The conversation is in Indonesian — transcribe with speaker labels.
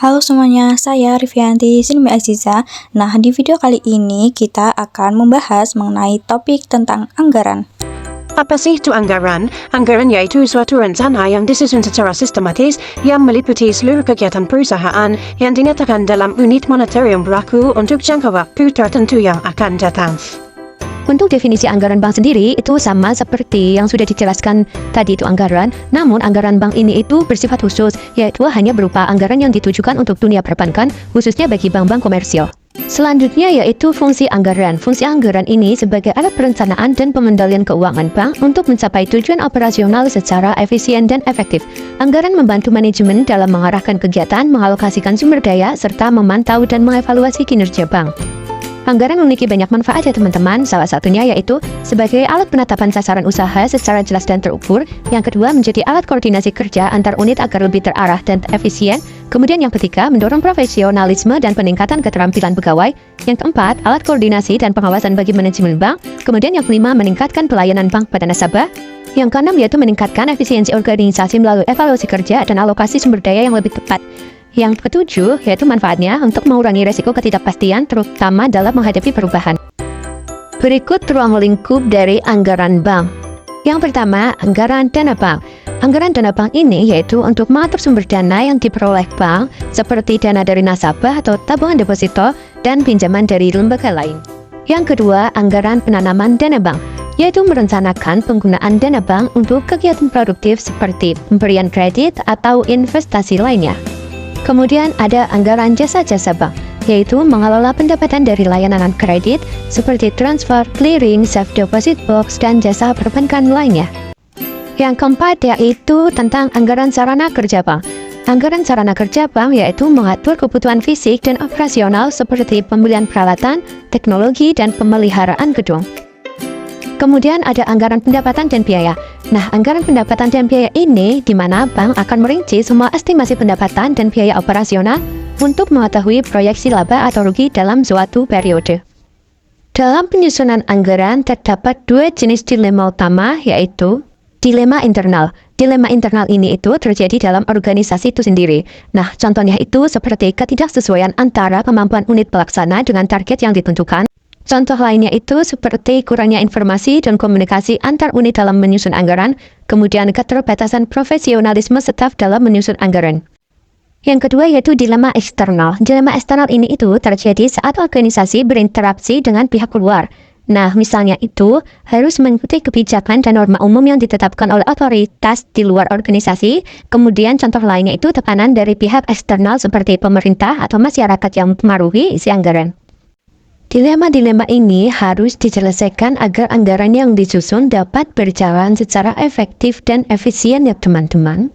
Speaker 1: Halo semuanya, saya Rivianti Silmi Aziza. Nah, di video kali ini kita akan membahas mengenai topik tentang anggaran.
Speaker 2: Apa sih itu anggaran? Anggaran yaitu suatu rencana yang disusun secara sistematis yang meliputi seluruh kegiatan perusahaan yang dinyatakan dalam unit moneter yang berlaku untuk jangka waktu tertentu yang akan datang.
Speaker 3: Untuk definisi anggaran bank sendiri itu sama seperti yang sudah dijelaskan tadi itu anggaran, namun anggaran bank ini itu bersifat khusus, yaitu hanya berupa anggaran yang ditujukan untuk dunia perbankan, khususnya bagi bank-bank komersial. Selanjutnya yaitu fungsi anggaran. Fungsi anggaran ini sebagai alat perencanaan dan pengendalian keuangan bank untuk mencapai tujuan operasional secara efisien dan efektif. Anggaran membantu manajemen dalam mengarahkan kegiatan, mengalokasikan sumber daya, serta memantau dan mengevaluasi kinerja bank. Anggaran memiliki banyak manfaat ya teman-teman, salah satunya yaitu sebagai alat penetapan sasaran usaha secara jelas dan terukur, yang kedua menjadi alat koordinasi kerja antar unit agar lebih terarah dan efisien, kemudian yang ketiga mendorong profesionalisme dan peningkatan keterampilan pegawai, yang keempat alat koordinasi dan pengawasan bagi manajemen bank, kemudian yang kelima meningkatkan pelayanan bank pada nasabah, yang keenam yaitu meningkatkan efisiensi organisasi melalui evaluasi kerja dan alokasi sumber daya yang lebih tepat. Yang ketujuh, yaitu manfaatnya untuk mengurangi resiko ketidakpastian, terutama dalam menghadapi perubahan. Berikut ruang lingkup dari anggaran bank. Yang pertama, anggaran dana bank. Anggaran dana bank ini yaitu untuk mengatur sumber dana yang diperoleh bank, seperti dana dari nasabah atau tabungan deposito, dan pinjaman dari lembaga lain. Yang kedua, anggaran penanaman dana bank, yaitu merencanakan penggunaan dana bank untuk kegiatan produktif seperti pemberian kredit atau investasi lainnya. Kemudian ada anggaran jasa-jasa bank, yaitu mengelola pendapatan dari layanan kredit seperti transfer, clearing, safe deposit box, dan jasa perbankan lainnya. Yang keempat yaitu tentang anggaran sarana kerja bank. Anggaran sarana kerja bank yaitu mengatur kebutuhan fisik dan operasional seperti pembelian peralatan, teknologi, dan pemeliharaan gedung. Kemudian ada anggaran pendapatan dan biaya. Nah, anggaran pendapatan dan biaya ini di mana bank akan merinci semua estimasi pendapatan dan biaya operasional untuk mengetahui proyeksi laba atau rugi dalam suatu periode. Dalam penyusunan anggaran terdapat dua jenis dilema utama, yaitu dilema internal. Dilema internal ini itu terjadi dalam organisasi itu sendiri. Nah, contohnya itu seperti ketidaksesuaian antara kemampuan unit pelaksana dengan target yang ditentukan. Contoh lainnya itu seperti kurangnya informasi dan komunikasi antar unit dalam menyusun anggaran, kemudian keterbatasan profesionalisme staf dalam menyusun anggaran. Yang kedua yaitu dilema eksternal. Dilema eksternal ini itu terjadi saat organisasi berinteraksi dengan pihak luar. Nah, misalnya itu harus mengikuti kebijakan dan norma umum yang ditetapkan oleh otoritas di luar organisasi. Kemudian contoh lainnya itu tekanan dari pihak eksternal seperti pemerintah atau masyarakat yang mempengaruhi isi anggaran. Dilema-dilema ini harus diselesaikan agar anggaran yang disusun dapat berjalan secara efektif dan efisien ya teman-teman.